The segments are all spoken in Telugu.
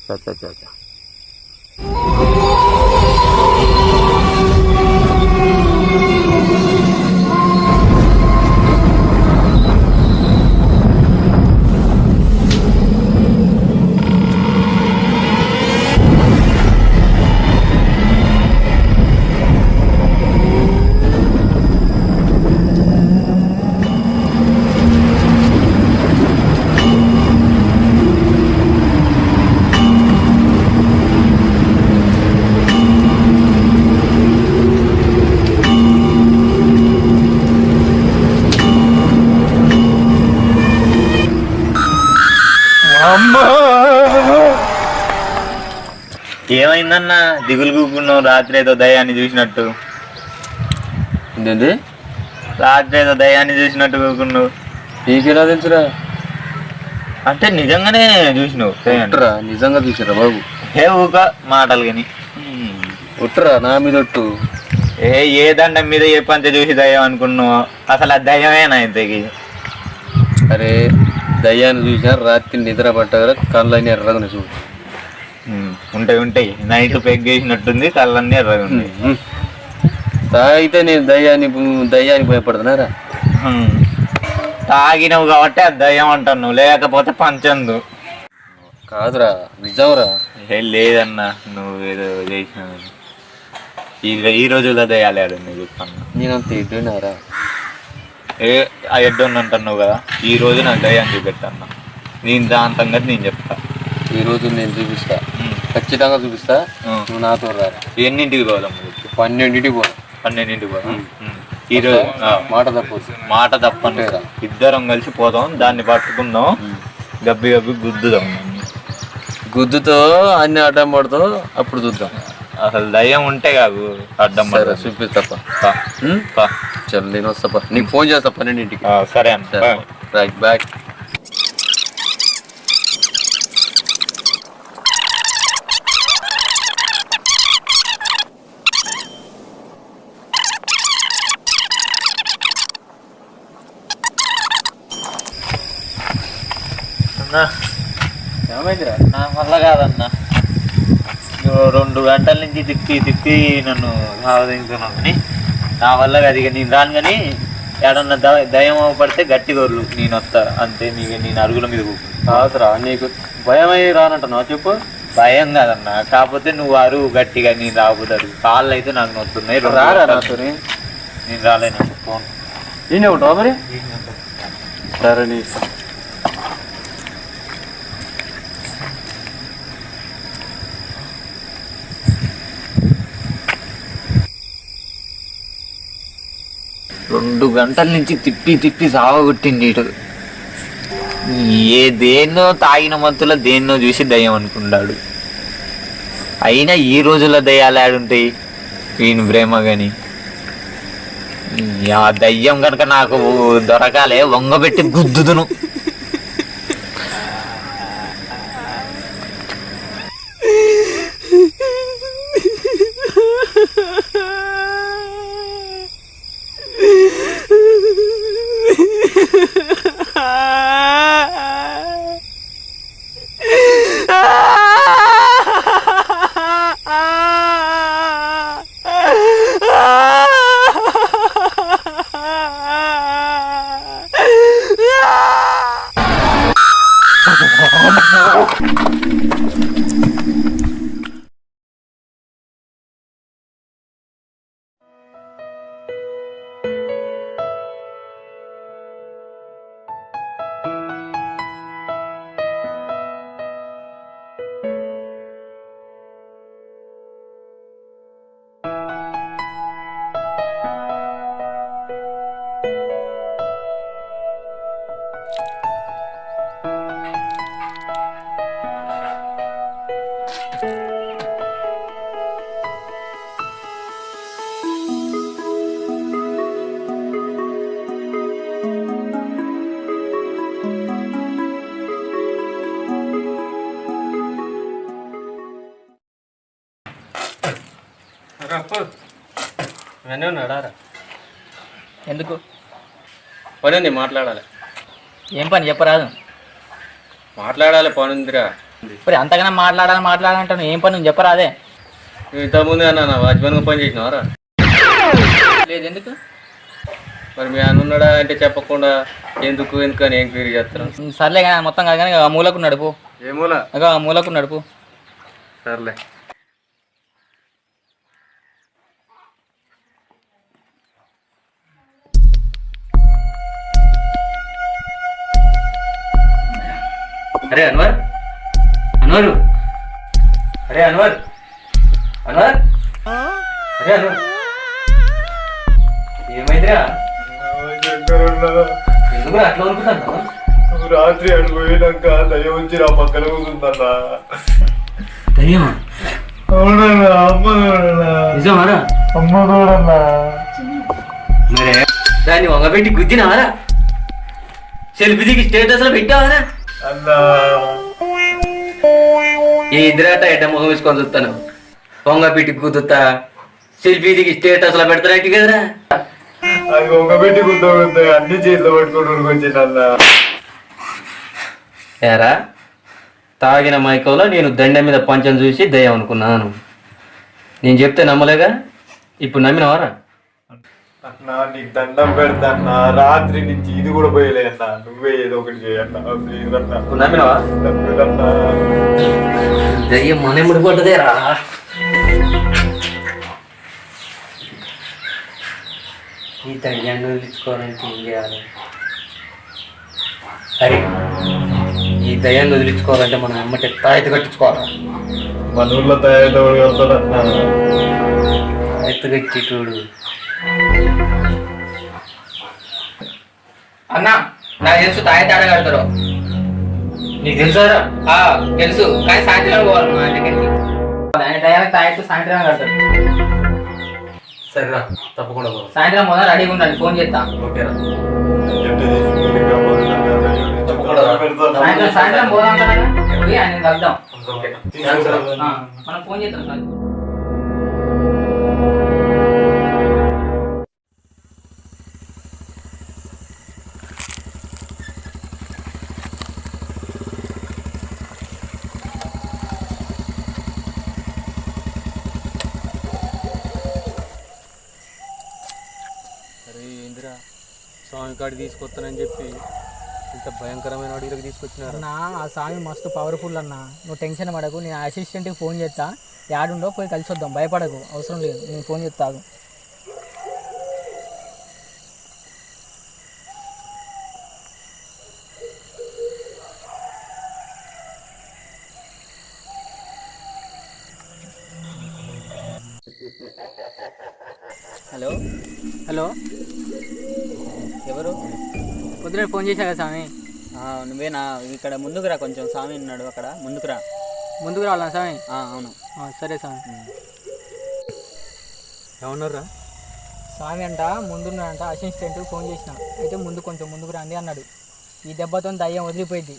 చచ్చ ఏమైందన్నా దిగులు కూకున్నావు? రాత్రి ఏదో దయ్యాన్ని చూసినట్టు. ఏంటండి? రాత్రి ఏదో దయ్యాన్ని చూసినట్టు కూకున్నావు. నీకెలా తెలుసురా? అంటే నిజంగానే చూసినావు? ఉట్టరా? నిజంగా చూసారా బాబు? ఏ ఊక మాటలు కానీ ఉట్టరా? నా మీద ఒట్టు. ఏ దండం మీద ఏ పంచ చూసి దయ్యం అనుకున్నావు? అసలు ఆ దయ్యమేనా ఇంతకి? అరే దయ్యాన్ని చూసా, రాత్రి నిద్ర పట్టగల కళ్ళని ఎర్రగా చూడు. ఉంటాయి నైట్ పెగ్గేసినట్టుంది, కళ్ళన్నీ ఎర్రగా ఉన్నాయి. తాగితే నేను దయ్యానికి భయపడుతున్నారా? తాగినవు కాబట్టి అది దయ్యం అంటాను, లేకపోతే పంచందు. కాదురా, నిజంరా. లేదన్నా, నువ్వు ఏదో చేసినావు. ఈ రోజుల్లో దయ్యాలేడు చెప్తాను. నేనంత ఎడ్డున్నారా? ఆ ఎడ్డోని అంటున్నావు కదా, ఈ రోజు నాకు దయ్యాన్ని చూపెట్టన్నా. నేను దాని సంగతి నేను చెప్తా. ఈ రోజు నేను చూపిస్తా, ఖచ్చితంగా చూపిస్తా. నువ్వు నాతో రారా. ఎన్నింటికి పోదాం? 12ంటికి పోదాం. 12ంటికి పోదాం. ఈరోజు మాట తప్పను. ఇద్దరం కలిసి పోదాం, దాన్ని పట్టుకుందాం, గబ్బి గుద్దుదాం. గుద్దుతో అన్ని అడ్డం పడతావు, అప్పుడు చూద్దాం. అసలు దయ్యం ఉంటే కాదు అడ్డం పడతా. చూపిస్తా. చల్ నేను వస్తా, నీకు ఫోన్ చేస్తా 12ంటికి. సరే అన్న, రైట్ బ్యాక్. ఏమైందిరా? నా వల్ల కాదన్నా, 2 గంటల నుంచి తిప్పి నన్ను సావదించుకున్నాను. నా వల్ల కాదు, ఇక నేను రాను. కానీ ఏడన్నా దయ్యం పడితే గట్టి గొర్రెలు నేను వస్తా అంతే. నేను అరుగుల మీద కాదురా, నీకు భయమై రానంటున్నావు? చెప్పు. భయం కాదన్నా, కాకపోతే నువ్వు అరుగు గట్టిగా, నేను రాబోతారు. కాళ్ళు అయితే నాకు నొస్తున్నాయి. నేను రాలేను. ఫోన్ నేనే ఉంటావా మరి? సరే నీ 2 గంటల నుంచి తిప్పి సావగొట్టింది. ఇటు దేన్నో తాగిన మత్తులో దేన్నో చూసి దయ్యం అనుకున్నాడు. అయినా ఈ రోజుల్లో దయ్యాలు ఆడుంటాయి ఈయన ప్రేమ గాని. ఆ దయ్యం కనుక నాకు దొరకాలే, వంగబెట్టి గుద్దుదును. ఇవన్నీ ఉన్నాడా? ఎందుకు పని ఉంది, మాట్లాడాలి. ఏం పని చెప్పరాదు? మాట్లాడాలి, పని ఉందిరా. మరి అంతగానే మాట్లాడాలంటాను ఏం పని నువ్వు చెప్పరా అదే ఇంతకుముందే అన్న వాచ్మెన్గా పని చేసినావారా? లేదు ఎందుకు మరి మీ అన్న ఉన్నాడా అంటే చెప్పకుండా ఎందుకు అని ఎంక్వైరీ చేస్తాను. సర్లే కానీ మొత్తం కాదు కానీ ఆ మూలకు నడుపు ఏమోలా ఆ మూలకు నడుపు సర్లే. అరే అన్వర్ అన్వరు అరే అన్వర్ అన్వర్ అరే అన్వర్ ఏమైందిరా? ఎందుకు అట్లా అనుకుంటున్నావు? రాత్రి అడిపోయినాక దయ వచ్చి నా పక్కన కూర్చుందన్నా. దయ్యమా? అవునన్నా, అమ్మ చూడన్నా. నిజమారా? అమ్మ చూడన్నా. మరే దాన్ని వంగబెట్టి గుద్దినావారా? సెల్ఫీ దిగి స్టేటస్ లో పెట్టావారా? అన్నా ఈ ఇందిరాట ఎడ్డ ముఖం వేసుకొని చూస్తాను. వంగబెట్టి గుద్దుతా సెల్ఫీ దిగి స్టేటస్ లో పెడతారంటే కదరా? అది ఒక పెట్టి గుద్ద అన్ని చేతిలో పట్టుకుని వచ్చిందన్నా. ఏరా తాగిన మైకంలో నేను దండ మీద పంచం చూసి దయ్యం అనుకున్నాను. నేను చెప్తే నమ్మలేగా, ఇప్పుడు నమ్మినవారా? అన్నా నీకు దండం పెడతాన్నా. రాత్రి నుంచి ఇది కూడా పోయలే అన్నా. నువ్వే ఏదో ఒకటి చేయన్నా ప్లీజ్ అన్నా. ఇప్పుడు నమ్మినవా? తప్పదన్నా. దయ్యం మన ఎముడి పడ్డదేరా. ఈ దయ్యాన్ని వదిలించుకోవాలంటే ఏం చేయాలి? అరే ఈ దయ్యాన్ని వదిలించుకోవాలంటే మనం ఎమ్మటే తాయెత్తు కట్టించుకోవాలి. మన ఊళ్ళో తయారైతే కడతాడన్నా. తాయెత్తు కట్టేటోడు అన్నా నాకు తెలుసు తాయి తేడా కడతారు. నీకు తెలుసారా? తెలుసు కానీ సాయంత్రం పోవాలి మా దగ్గరికి. ఆయన టయానికి తాయి సాయంత్రం కడతారు. సరేరా తప్పకుండా పోదాం. సాయంత్రం పోదా రెడీగా ఉండండి, ఫోన్ చేస్తా. ఓకేరా సాయంత్రం పోదాం కదా, పోయి ఆయన కలుద్దాం. ఓకే మనం ఫోన్ చేద్దాం సార్. స్వామి కాడికి తీసుకొస్తానని చెప్పి ఇంత భయంకరమైన అడవిలోకి తీసుకొచ్చినారు. అన్న ఆ స్వామి మస్తు పవర్ఫుల్ అన్న, నువ్వు టెన్షన్ పడకు. నేను అసిస్టెంట్కి ఫోన్ చేస్తా, యాడుండో పోయి కలిసి వద్దాం. భయపడకు, అవసరం లేదు, నేను ఫోన్ చేస్తాను. హలో హలో ఎవరు? పొద్దున ఫోన్ చేశా కదా స్వామి. నువ్వేనా? ఇక్కడ ముందుకు రా, కొంచెం స్వామి ఉన్నాడు అక్కడ, ముందుకు రా. ముందుకు రావాలా స్వామి? అవును. సరే స్వామి. ఏమన్నారా? స్వామి అంట ముందున్నాడంట, అసిస్టెంట్కి ఫోన్ చేసిన, అయితే ముందు కొంచెం ముందుకు రండి అన్నాడు. ఈ దెబ్బతో దయ్యం వదిలిపోయింది.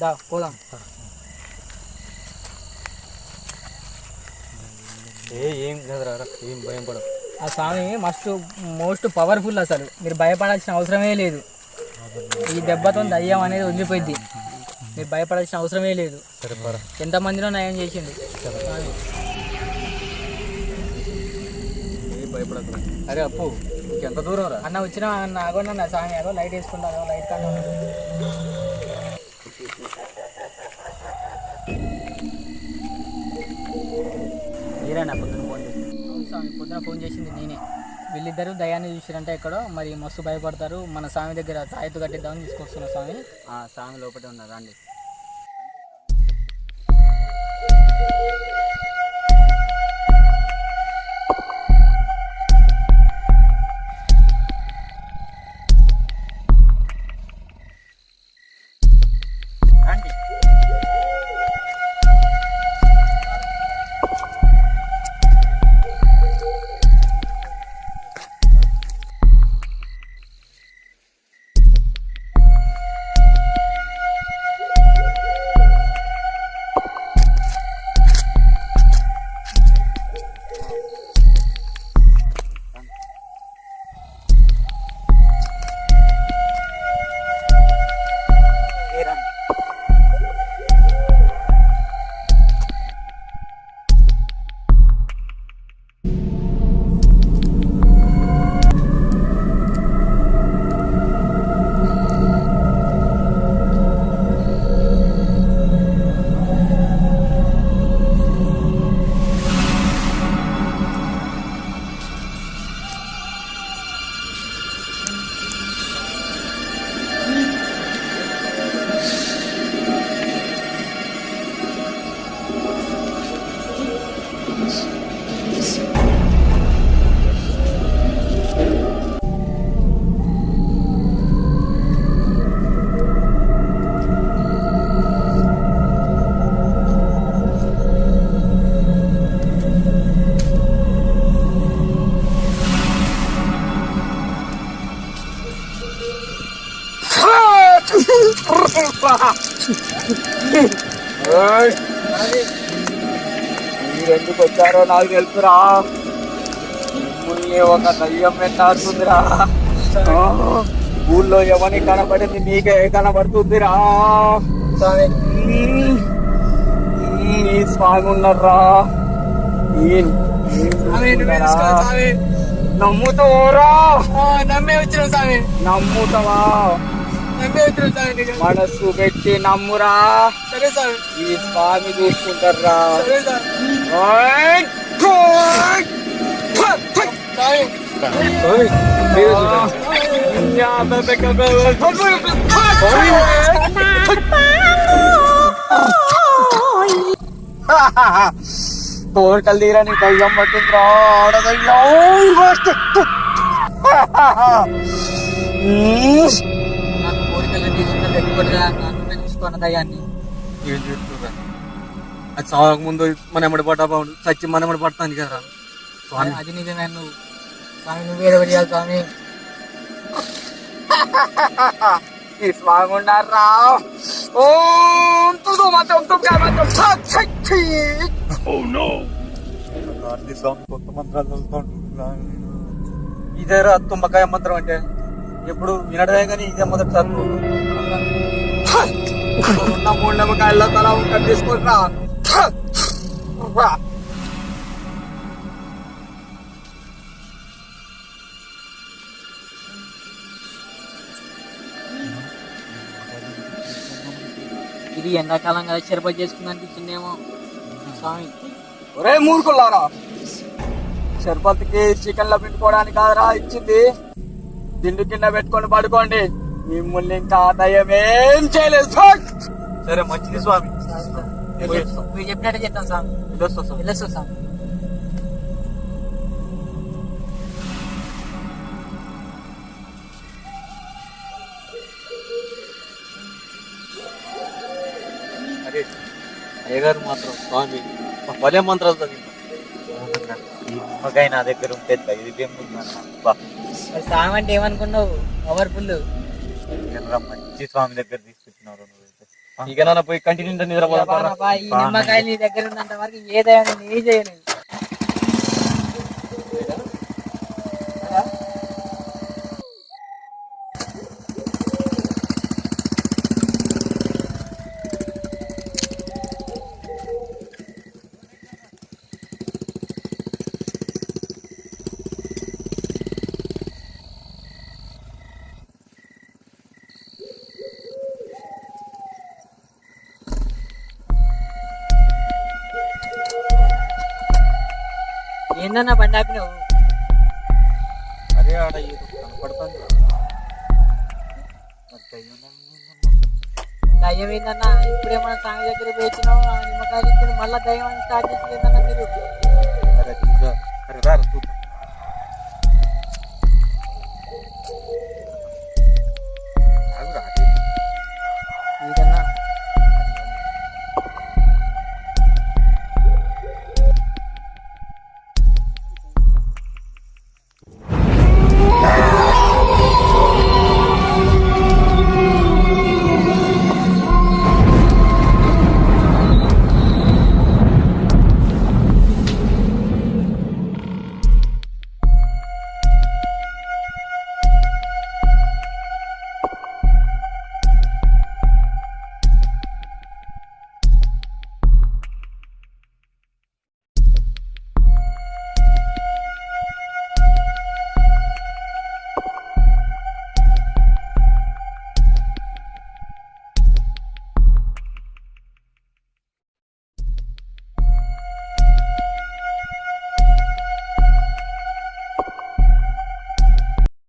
దా పోదాం. ఏం కదరా, ఏం భయం పడవు. ఆ స్వామి మోస్ట్ పవర్ఫుల్, అసలు మీరు భయపడాల్సిన అవసరమే లేదు. ఈ దెబ్బతో దయ్యం అనేది వదిలిపోయింది, మీరు భయపడాల్సిన అవసరమే లేదు. ఎంతమందిలో నయం చేసిండు స్వామి. భయపడదు. అరే అప్పు ఎంత దూరం రా అన్న వచ్చిన అన్న స్వామి అగో లైట్ వేసుకుంటాను, లైట్ కానీ మీరేనా పొద్దున ఫోన్ చేసింది? అవును స్వామి, పొద్దున ఫోన్ చేసింది నేనే. వీళ్ళిద్దరూ దయాన్ని చూసిరంటే ఎక్కడో మరి మస్తు భయపడతారు. మన స్వామి దగ్గర తాయెత్తు కట్టిద్దామని తీసుకొస్తున్నా స్వామి. స్వామి లోపలే ఉన్నారు రండి. మీరెందుకు వచ్చారో నాకు తెలుసురా. మిమ్మల్ని ఒక దయ్యం వెంటాడుతుందిరా. ఊళ్ళో ఎవరికి కనపడింది నీకే కనబడుతుందిరా. ఈ స్వామి ఉన్నారా. నమ్ముతావరా? నమ్మే వచ్చిన స్వామి. నమ్ముతావా? నమ్మే వచ్చిన స్వామి. మనస్సు పెట్టి నమ్మురా. సరే స్వామి. ఈ స్వామి చూసుకుంటారా. సరే కోరికలు తీరా నీ దయ్యం పట్టిందిరా. నాకు కోరికలు తీసుకున్న పెట్టుకోడుగా నన్ను చూసుకున్న దయ్యాన్ని. ఏం చేస్తున్నా? అది చావక ముందు మన ఎమ్మడి పడ్డా బాగుండు, చచ్చి మన ఎమ్మడి పడతాను కదా స్వామి. అది నిజమే. నువ్వు స్వామి నువ్వేదో చేయాలి స్వామి. ఈ స్వామి ఉన్నారా. కొత్త మంత్రాలు చదువుతాడు. ఇదేరా తుమ్మకాయ మంత్రం అంటే ఎప్పుడు వినడమే కానీ ఇదే మొదటి చదువు. ఉన్న 3 నిమ్మకాయల్లో తలా ఒకటి తీసుకుంటా. ఇది ఎండాకాలం కదా షర్బత్ చేసుకుని అనిపించిందేమో స్వామి. ఒరే మూర్ఖులారా, షర్బత్కి చికెన్ లో పెట్టుకోవడానికి కాదురా ఇచ్చింది. దిండు కింద పెట్టుకొని పడుకోండి. మిమ్మల్ని ఇంకా దయ్యం ఏం చేయలేదు. సరే మంచిది స్వామి. మీరు చెప్పినట్టే చెప్తాం స్వామి. వెళ్ళొస్తాం స్వామి. అరే అయ్యగారు మాత్రం స్వామి భలే మంత్రాలు చదివి. ఈ నిమ్మకాయ నా దగ్గర ఉంటే ధైర్యం ఉందన్న. స్వామి అంటే ఏమనుకున్నావు? పవర్ఫుల్. మంచి స్వామి దగ్గర తీసుకొచ్చినారు నువ్వైతే. ఇక నాన్న పోయి కంటిన్యూ నిద్రపోతారా. ఈ నిమ్మకాయ నీ దగ్గర ఉన్నంత వరకు ఏదైనా నీ చేయలేదు. ఏందన్నా బండి ఆపినావు? అరే ఆడ ఏదో కనపడుతుంది. దయ్యం ఏందన్నా? ఇప్పుడేమన్నా స్వామి దగ్గర పోయినావు, నిమ్మకాయలు ఇచ్చిన మళ్ళా దయ్యం స్టార్ట్ చేసి ఏందన్నా మీరు? అరే రా